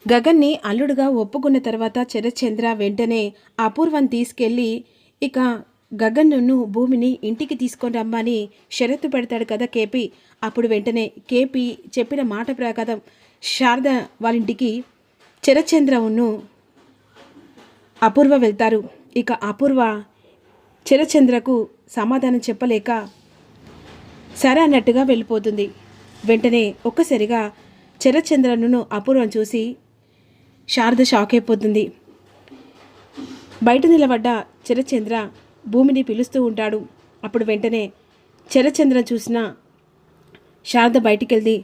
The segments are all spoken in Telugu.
గగన్ని అల్లుడుగా ఒప్పుకున్న తర్వాత శరత్చంద్ర వెంటనే అపూర్వం తీసుకెళ్ళి ఇక గగన్ను భూమిని ఇంటికి తీసుకొని రమ్మని షరతు పెడతాడు కదా కేపీ. అప్పుడు వెంటనే కేపీ చెప్పిన మాట ప్రకారం శారద వాళ్ళ ఇంటికి శరత్చంద్రను అపూర్వ వెళ్తారు. ఇక అపూర్వ శరత్చంద్రకు సమాధానం చెప్పలేక సరే అన్నట్టుగా వెళ్ళిపోతుంది. వెంటనే ఒక్కసారిగా శరత్చంద్రను అపూర్వం చూసి శారద షాక్ అయిపోతుంది. బయట నిలబడ్డ శరత్చంద్ర భూమిని పిలుస్తూ ఉంటాడు. అప్పుడు వెంటనే శరత్చంద్ర చూసిన శారద బయటికి వెళ్ళి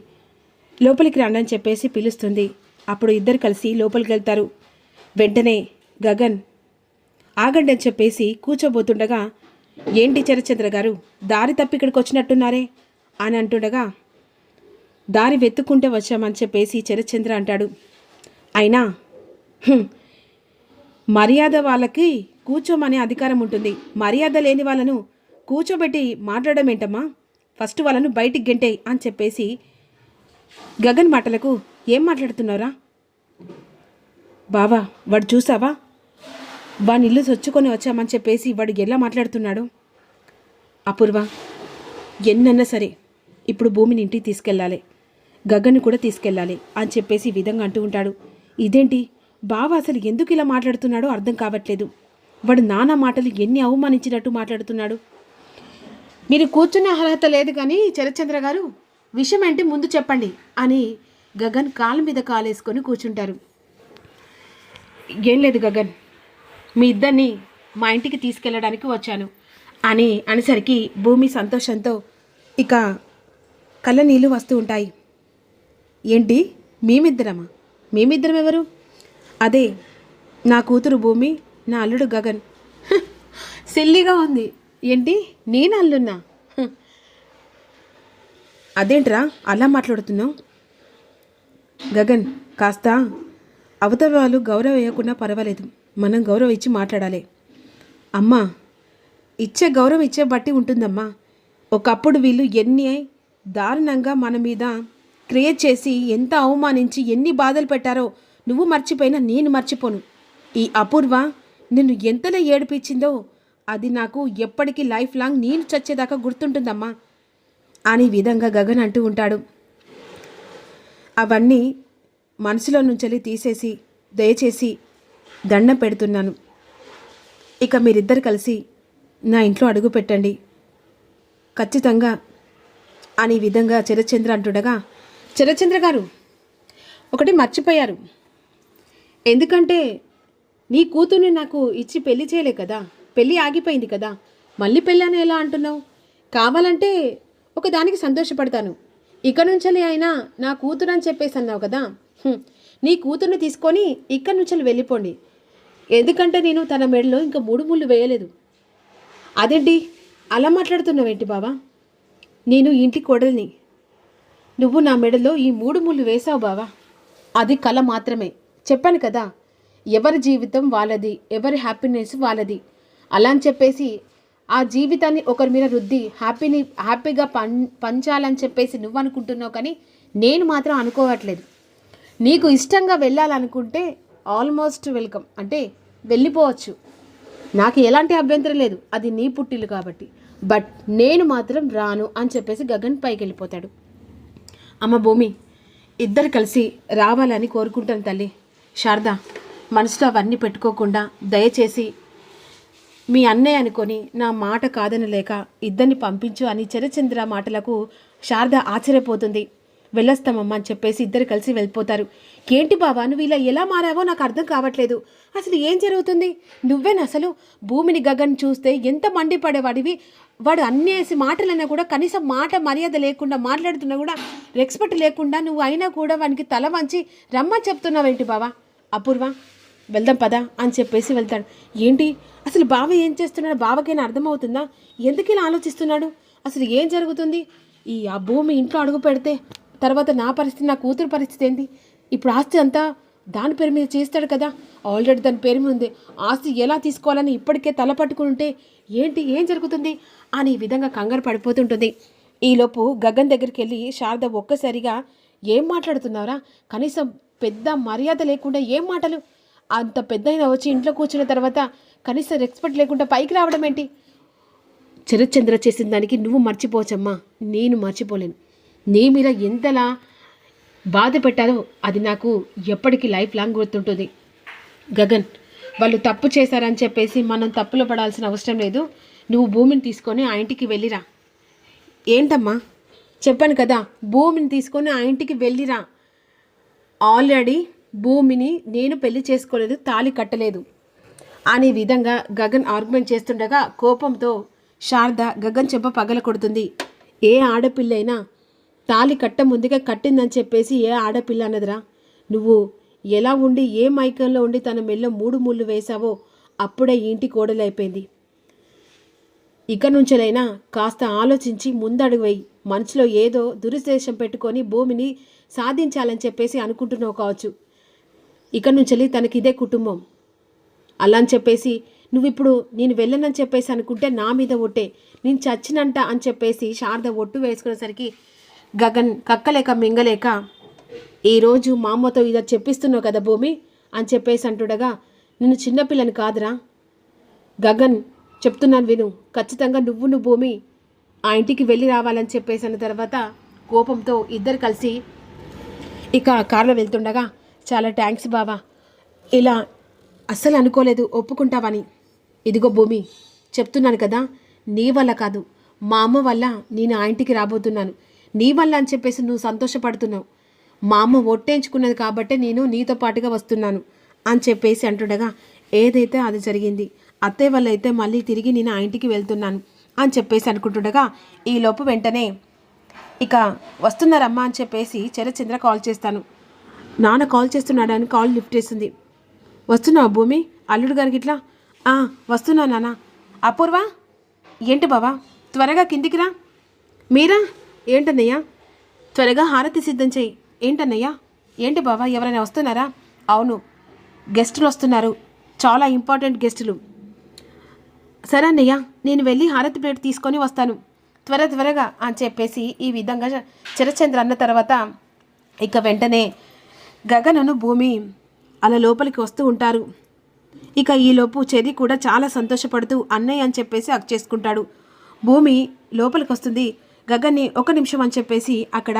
లోపలికి రండని చెప్పేసి పిలుస్తుంది. అప్పుడు ఇద్దరు కలిసి లోపలికి వెళ్తారు. వెంటనే గగన్ ఆగండి అని చెప్పేసి కూర్చోబోతుండగా, ఏంటి శరత్చంద్ర గారు దారి తప్పి ఇక్కడికి వచ్చినట్టున్నారే అని అంటుండగా, దారి వెతుక్కుంటే వచ్చామని చెప్పేసి శరత్చంద్ర అంటాడు. అయినా మర్యాద వాళ్ళకి కూర్చోమనే అధికారం ఉంటుంది. మర్యాద లేని వాళ్ళను కూర్చోబెట్టి మాట్లాడడం ఏంటమ్మా? ఫస్ట్ వాళ్ళను బయటికి గెంటే అని చెప్పేసి గగన్ మాటలకు ఏం మాట్లాడుతున్నారా బావా? వాడు చూసావా? వాడిని ఇల్లు చొచ్చుకొని వచ్చామని చెప్పేసి వాడు ఎలా మాట్లాడుతున్నాడు? అపూర్వ, ఎన్నన్నా సరే ఇప్పుడు భూమిని ఇంటికి తీసుకెళ్ళాలి, గగన్ని కూడా తీసుకెళ్ళాలి అని చెప్పేసి ఈ విధంగా అంటూ ఉంటాడు. ఇదేంటి బావ అసలు ఎందుకు ఇలా మాట్లాడుతున్నాడో అర్థం కావట్లేదు. వాడు నానా మాటలు ఎన్ని అవమానించినట్టు మాట్లాడుతున్నాడు. మీరు కూర్చునే అర్హత లేదు కానీ శరత్చంద్ర గారు, విషయం ఏంటి ముందు చెప్పండి అని గగన్ కాళ్ళ మీద కాలేసుకొని కూర్చుంటారు. ఏం లేదు గగన్, మీ ఇద్దరిని మా ఇంటికి తీసుకెళ్ళడానికి వచ్చాను అని అనేసరికి భూమి సంతోషంతో ఇక కళ్ళ నీళ్ళు వస్తూ ఉంటాయి. ఏంటి మేమిద్దరమా? మేమిద్దరం ఎవరు? అదే నా కూతురు భూమి, నా అల్లుడు గగన్. సిల్లిగా ఉంది. ఏంటి నేను అల్లున్నా? అదేంట్రా అలా మాట్లాడుతున్నావు? గగన్, కాస్త అవతల వాళ్ళు గౌరవం వేయకుండా పర్వాలేదు, మనం గౌరవం ఇచ్చి మాట్లాడాలి. అమ్మా, ఇచ్చే గౌరవం ఇచ్చే బట్టి ఉంటుందమ్మా. ఒకప్పుడు వీళ్ళు ఎన్ని దారుణంగా మన మీద క్రియేట్ చేసి ఎంత అవమానించి ఎన్ని బాధలు పెట్టారో నువ్వు మర్చిపోయినా నేను మర్చిపోను. ఈ అపూర్వ నిన్ను ఎంతలా ఏడిపించిందో అది నాకు ఎప్పటికీ లైఫ్ లాంగ్ నేను చచ్చేదాకా గుర్తుంటుందమ్మా అని విధంగా గగన్ అంటూ ఉంటాడు. అవన్నీ మనసులో నుంచి తీసేసి దయచేసి దండం పెడుతున్నాను. ఇక మీరిద్దరు కలిసి నా ఇంట్లో అడుగు పెట్టండి ఖచ్చితంగా అని విధంగా శరత్చంద్ర అంటుండగా, శరత్చంద్ర గారు ఒకటి మర్చిపోయారు. ఎందుకంటే నీ కూతుర్ని నాకు ఇచ్చి పెళ్లి చేయలే కదా, పెళ్ళి ఆగిపోయింది కదా, మళ్ళీ పెళ్ళి అని ఎలా అంటున్నావు? కావాలంటే ఒకదానికి సంతోషపడతాను, ఇక నుంచి అయినా నా కూతురు అని చెప్పేసి అన్నావు కదా, నీ కూతుర్ని తీసుకొని ఇక్కడి నుంచి వెళ్ళిపోండి. ఎందుకంటే నేను తన మెడలో ఇంకా 3 ముళ్ళు వేయలేదు. అదేంటి అలా మాట్లాడుతున్నావేంటి బావా? నేను ఇంటి కోడల్ని, నువ్వు నా మెడలో ఈ 3 ముళ్ళు వేసావు బావా. అది కళ మాత్రమే. చెప్పాను కదా, ఎవరి జీవితం వాళ్ళది, ఎవరి హ్యాపీనెస్ వాళ్ళది. అలా అని చెప్పేసి ఆ జీవితాన్ని ఒకరి మీద రుద్ది హ్యాపీగా పంచాలని చెప్పేసి నువ్వు అనుకుంటున్నావు, కానీ నేను మాత్రం అనుకోవట్లేదు. నీకు ఇష్టంగా వెళ్ళాలనుకుంటే ఆల్మోస్ట్ వెల్కమ్, అంటే వెళ్ళిపోవచ్చు, నాకు ఎలాంటి అభ్యంతరం లేదు, అది నీ పుట్టిల్లు కాబట్టి. బట్ నేను మాత్రం రాను అని చెప్పేసి గగన్ పైకి వెళ్ళిపోతాడు. అమ్మ భూమి, ఇద్దరు కలిసి రావాలని కోరుకుంటాను తల్లి. శారద, మనసులో అవన్నీ పెట్టుకోకుండా దయచేసి మీ అన్నయ్య అనుకొని నా మాట కాదనలేక ఇద్దరిని పంపించు అని శరత్చంద్ర మాటలకు శారద ఆశ్చర్యపోతుంది. వెళ్ళొస్తామమ్మా అని చెప్పేసి ఇద్దరు కలిసి వెళ్ళిపోతారు. ఏంటి బాబా నువ్వు ఇలా ఎలా మారావో నాకు అర్థం కావట్లేదు. అసలు ఏం జరుగుతుంది? నువ్వేనా అసలు భూమిని గగన్ చూస్తే ఎంత మండిపడేవాడివి. వాడు అన్నేసి మాటలన్నా కూడా కనీసం మాట మర్యాద లేకుండా మాట్లాడుతున్నా కూడా రెస్పెక్ట్ లేకుండా నువ్వు అయినా కూడా వానికి తల వంచి రమ్మని చెప్తున్నావేంటి బావా? అపూర్వ, వెళ్దాం పదా అని చెప్పేసి వెళ్తాడు. ఏంటి అసలు బావ ఏం చేస్తున్నాడు? బావకైనా అర్థమవుతుందా? ఎందుకు ఇలా ఆలోచిస్తున్నాడు? అసలు ఏం జరుగుతుంది? ఆ భూమి ఇంట్లో అడుగు పెడితే తర్వాత నా పరిస్థితి, నా కూతురు పరిస్థితి ఏంటి? ఇప్పుడు ఆస్తి అంతా దాని పేరు మీద చేస్తాడు కదా, ఆల్రెడీ దాని పేరు మీద ఉంది. ఆస్తి ఎలా తీసుకోవాలని ఇప్పటికే తల పట్టుకుంటే ఏం జరుగుతుంది అని ఈ విధంగా కంగారు పడిపోతుంటుంది. ఈలోపు గగన్ దగ్గరికి వెళ్ళి శారద ఒక్కసారిగా ఏం మాట్లాడుతున్నారా, కనీసం పెద్ద మర్యాద లేకుండా ఏం మాటలు? అంత పెద్దయినా వచ్చి ఇంట్లో కూర్చున్న తర్వాత కనీసం రెస్పెక్ట్ లేకుండా పైకి రావడం ఏంటి? శరత్చంద్ర చేసిన దానికి నువ్వు మర్చిపోవచ్చమ్మా, నేను మర్చిపోలేను. నీ మీద ఎంతలా బాధ పెట్టాలో అది నాకు ఎప్పటికీ లైఫ్ లాంగ్ గుర్తుంటుంది. గగన్, వాళ్ళు తప్పు చేశారని చెప్పేసి మనం తప్పులో పడాల్సిన అవసరం లేదు. నువ్వు భూమిని తీసుకొని ఆ ఇంటికి వెళ్ళిరా. ఏంటమ్మా? చెప్పాను కదా, భూమిని తీసుకొని ఆ ఇంటికి వెళ్ళిరా. ఆల్రెడీ భూమిని నేను పెళ్లి చేసుకోలేదు, తాళి కట్టలేదు అనే విధంగా గగన్ ఆర్గ్యుమెంట్ చేస్తుండగా కోపంతో శారద గగన్ చెంప పగల కొడుతుంది. ఏ ఆడపిల్లైనా తాళి కట్ట ముందుగా కట్టిందని చెప్పేసి ఏ ఆడపిల్ల అన్నదిరా? నువ్వు ఎలా ఉండి ఏ మైకంలో ఉండి తన మెల్ల 3 ముళ్ళు వేశావో అప్పుడే ఇంటి కోడలైపోయింది. ఇక నుంచెలైనా కాస్త ఆలోచించి ముందడుగు వేయి. మనసులో ఏదో దురుద్దేశం పెట్టుకొని భూమిని సాధించాలని చెప్పేసి అనుకుంటున్నావు కావచ్చు. ఇక నుంచి తనకి ఇదే కుటుంబం అలా అని చెప్పేసి నువ్వు ఇప్పుడు నేను వెళ్ళనని చెప్పేసి అనుకుంటే నా మీద ఒట్టే, నేను చచ్చినంట అని చెప్పేసి శారద ఒట్టు వేసుకునేసరికి గగన్ కక్కలేక మింగలేక, ఈరోజు మా అమ్మతో ఇదా చెప్పిస్తున్నావు కదా భూమి అని చెప్పేసి అంటుండగా, నేను చిన్నపిల్లని కాదురా గగన్, చెప్తున్నాను విను. ఖచ్చితంగా నువ్వు భూమి ఆ ఇంటికి వెళ్ళి రావాలని చెప్పేసి అన్న తర్వాత కోపంతో ఇద్దరు కలిసి ఇక కారులో వెళ్తుండగా, చాలా థ్యాంక్స్ బావా, ఇలా అస్సలు అనుకోలేదు ఒప్పుకుంటావని. ఇదిగో భూమి, చెప్తున్నాను కదా, నీ వల్ల కాదు మా అమ్మ వల్ల నేను ఆ ఇంటికి రాబోతున్నాను. నీ వల్ల అని చెప్పేసి నువ్వు సంతోషపడుతున్నావు. మా అమ్మ ఒట్టేయించుకున్నది కాబట్టే నేను నీతో పాటుగా వస్తున్నాను అని చెప్పేసి అంటుండగా, ఏదైతే అది జరిగింది, అత్తయ్య వల్ల అయితే మళ్ళీ తిరిగి నేను ఆ ఇంటికి వెళ్తున్నాను అని చెప్పేసి అనుకుంటుండగా ఈలోపు వెంటనే ఇక వస్తున్నారమ్మా అని చెప్పేసి శరత్చంద్ర కాల్ చేస్తాను. నాన్న కాల్ చేస్తున్నాడని కాల్ లిఫ్ట్ చేస్తుంది. వస్తున్నావా భూమి? అల్లుడు గారికి ఇట్లా వస్తున్నా నాన్న. అపూర్వ, ఏంటి బావా త్వరగా కిందికి రా. మీరా? ఏంటన్నయ్యా? త్వరగా హారతి సిద్ధం చేయి. ఏంటన్నయ్యా? ఏంటి బావా ఎవరైనా వస్తున్నారా? అవును, గెస్టులు వస్తున్నారు, చాలా ఇంపార్టెంట్ గెస్టులు. సరే అన్నయ్య, నేను వెళ్ళి హారతి ప్లేట్ తీసుకొని వస్తాను, త్వరగా అని చెప్పేసి ఈ విధంగా శరత్చంద్ర అన్న తర్వాత ఇక వెంటనే గగనను భూమి అలా లోపలికి వస్తూ ఉంటారు. ఇక ఈలోపు చెర్రీ కూడా చాలా సంతోషపడుతూ అన్నయ్య అని చెప్పేసి హగ్ చేసుకుంటాడు. భూమి లోపలికి వస్తుంది. గగన్ని 1 నిమిషం అని చెప్పేసి అక్కడ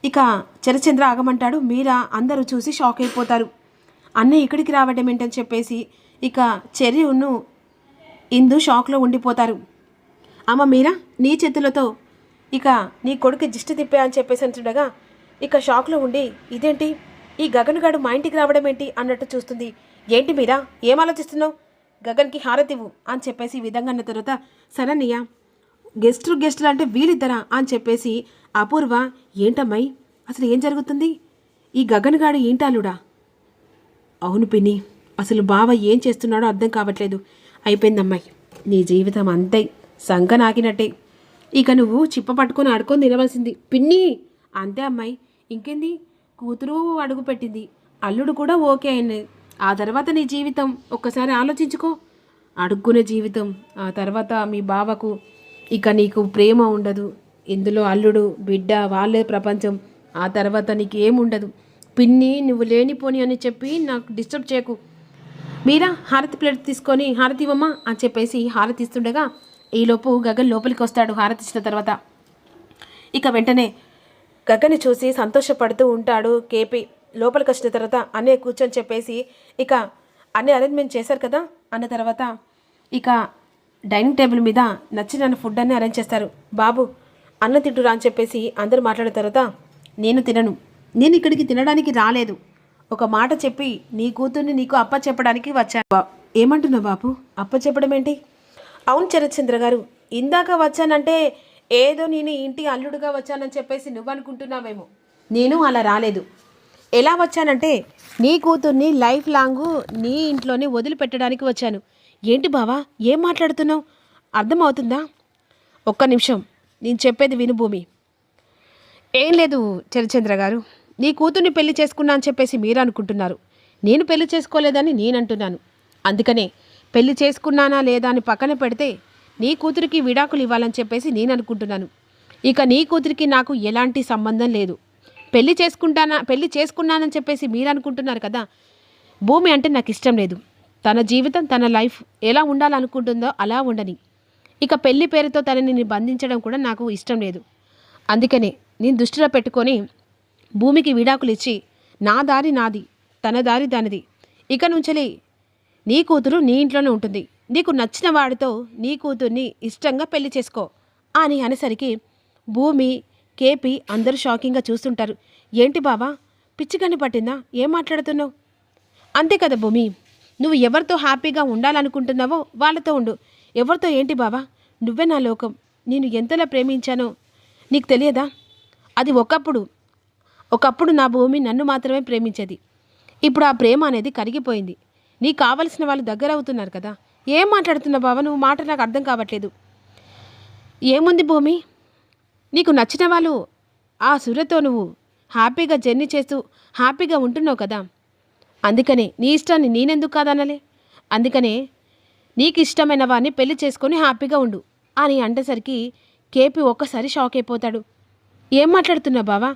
ఇక శరత్చంద్ర ఆగమంటాడు. మీరా అందరూ చూసి షాక్ అయిపోతారు. అన్నయ్య ఇక్కడికి రావడం ఏంటని చెప్పేసి ఇక చెర్రీను ఇందు షాక్లో ఉండిపోతారు. అమ్మ మీరా, నీ చేతులతో ఇక నీ కొడుకు దిష్టి తిప్పా అని చెప్పేసి అంటుండగా ఇక షాక్లో ఉండి, ఇదేంటి ఈ గగన్ గాడు మా ఇంటికి రావడం ఏంటి అన్నట్టు చూస్తుంది. ఏంటి మీరా, ఏం ఆలోచిస్తున్నావు? గగన్కి హారతివ్వు అని చెప్పేసి ఈ విధంగా అన్న తర్వాత, సరన్నయ్య గెస్టులు అంటే వీళ్ళిద్దరా అని చెప్పేసి అపూర్వ, ఏంటమ్మాయి అసలు ఏం జరుగుతుంది? ఈ గగన్ గాడు ఏంటాలుడా? అవును పిన్ని, అసలు బావ ఏం చేస్తున్నాడో అర్థం కావట్లేదు. అయిపోయిందమ్మాయి, నీ జీవితం అంతే సంకనాకినట్టే. ఇక నువ్వు చిప్ప పట్టుకొని ఆడుకొని తినవలసింది. పిన్ని అంతే అమ్మాయి, ఇంకేంది, కూతురు అడుగు పెట్టింది, అల్లుడు కూడా ఓకే అయింది. ఆ తర్వాత నీ జీవితం ఒక్కసారి ఆలోచించుకో. అడుక్కునే జీవితం, ఆ తర్వాత మీ బావకు ఇక నీకు ప్రేమ ఉండదు. ఇందులో అల్లుడు బిడ్డ వాళ్ళే ప్రపంచం. ఆ తర్వాత నీకు ఏముండదు. పిన్ని నువ్వు లేనిపోని అని చెప్పి నాకు డిస్టర్బ్ చేయకు. మీరా హారతి ప్లేట్ తీసుకొని హారతి ఇవ్వమ్మా అని చెప్పేసి హారతి ఇస్తుండగా ఈలోపు గగన్ లోపలికి వస్తాడు. హారతి ఇచ్చిన తర్వాత ఇక వెంటనే గగన్ని చూసి సంతోషపడుతూ ఉంటాడు కేపీ. లోపలికి వచ్చిన తర్వాత అన్నయ్య కూర్చొని చెప్పేసి ఇక అన్నీ అరేంజ్మెంట్ చేశారు కదా అన్న తర్వాత ఇక డైనింగ్ టేబుల్ మీద నచ్చిన ఫుడ్ అన్నీ అరేంజ్ చేస్తారు. బాబు అన్నం తింటురా అని చెప్పేసి అందరూ మాట్లాడిన తర్వాత, నేను తినను, నేను ఇక్కడికి తినడానికి రాలేదు, ఒక మాట చెప్పి నీ కూతుర్ని నీకు అప్ప చెప్పడానికి వచ్చాను. ఏమంటున్నావు బాబు? అప్ప చెప్పడం ఏంటి? అవును శరత్చంద్ర గారు, ఇందాక వచ్చానంటే ఏదో నేను ఇంటి అల్లుడుగా వచ్చానని చెప్పేసి నువ్వు అనుకుంటున్నావేమో. నేను అలా రాలేదు. ఎలా వచ్చానంటే నీ కూతుర్ని లైఫ్ లాంగ్ నీ ఇంట్లోనే వదిలిపెట్టడానికి వచ్చాను. ఏంటి బావా ఏం మాట్లాడుతున్నావు? అర్థమవుతుందా? 1 నిమిషం నేను చెప్పేది విను భూమి. ఏం లేదు శరత్చంద్ర గారు, నీ కూతుర్ని పెళ్లి చేసుకున్నా అని చెప్పేసి మీరు అనుకుంటున్నారు. నేను పెళ్లి చేసుకోలేదని నేను అంటున్నాను. అందుకనే పెళ్లి చేసుకున్నానా లేదా అని పక్కన పెడితే నీ కూతురికి విడాకులు ఇవ్వాలని చెప్పేసి నేను అనుకుంటున్నాను. ఇక నీ కూతురికి నాకు ఎలాంటి సంబంధం లేదు. పెళ్లి చేసుకున్నానని చెప్పేసి మీరు అనుకుంటున్నారు కదా. భూమి అంటే నాకు ఇష్టం లేదు. తన జీవితం, తన లైఫ్ ఎలా ఉండాలనుకుంటుందో అలా ఉండని. ఇక పెళ్లి పేరుతో తనని బంధించడం కూడా నాకు ఇష్టం లేదు. అందుకనే నేను దృష్టిలో పెట్టుకొని భూమికి విడాకులు ఇచ్చి నా దారి నాది, తన దారి దానిది. ఇక నుంచెలి నీ కూతురు నీ ఇంట్లోనే ఉంటుంది. నీకు నచ్చిన వాడితో నీ కూతుర్ని ఇష్టంగా పెళ్లి చేసుకో అని అనేసరికి భూమి, కేపీ అందరూ షాకింగ్గా చూస్తుంటారు. ఏంటి బావా, పిచ్చికని పట్టిందా? ఏం మాట్లాడుతున్నావు? అంతే కదా భూమి, నువ్వు ఎవరితో హ్యాపీగా ఉండాలనుకుంటున్నావో వాళ్ళతో ఉండు. ఎవరితో ఏంటి బావా, నువ్వే నా లోకం. నేను ఎంతలా ప్రేమించానో నీకు తెలియదా? అది ఒకప్పుడు నా భూమి నన్ను మాత్రమే ప్రేమించేది. ఇప్పుడు ఆ ప్రేమ అనేది కరిగిపోయింది. నీకు కావలసిన వాళ్ళు దగ్గర అవుతున్నారు కదా. ఏం మాట్లాడుతున్నావు బావా, నువ్వు మాట నాకు అర్థం కావట్లేదు. ఏముంది భూమి, నీకు నచ్చిన వాళ్ళు ఆ సూర్యతో నువ్వు హ్యాపీగా జర్నీ చేస్తూ హ్యాపీగా ఉంటున్నావు కదా. అందుకనే నీ ఇష్టాన్ని నేనెందుకు కాదనలే. అందుకనే నీకు ఇష్టమైన వాడిని పెళ్లి చేసుకొని హ్యాపీగా ఉండు అని అంటేసరికి కేపీ ఒక్కసారి షాక్ అయిపోతాడు. ఏం మాట్లాడుతున్నావు బావా,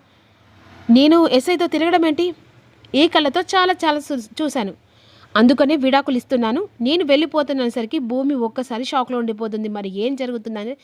నేను ఎస్ఐతో తిరగడం ఏంటి? ఈ కళ్ళతో చాలా చాలా చూశాను. అందుకనే విడాకులు ఇస్తున్నాను, నేను వెళ్ళిపోతున్నసరికి భూమి ఒక్కసారి షాక్లో ఉండిపోతుంది. మరి ఏం జరుగుతుందని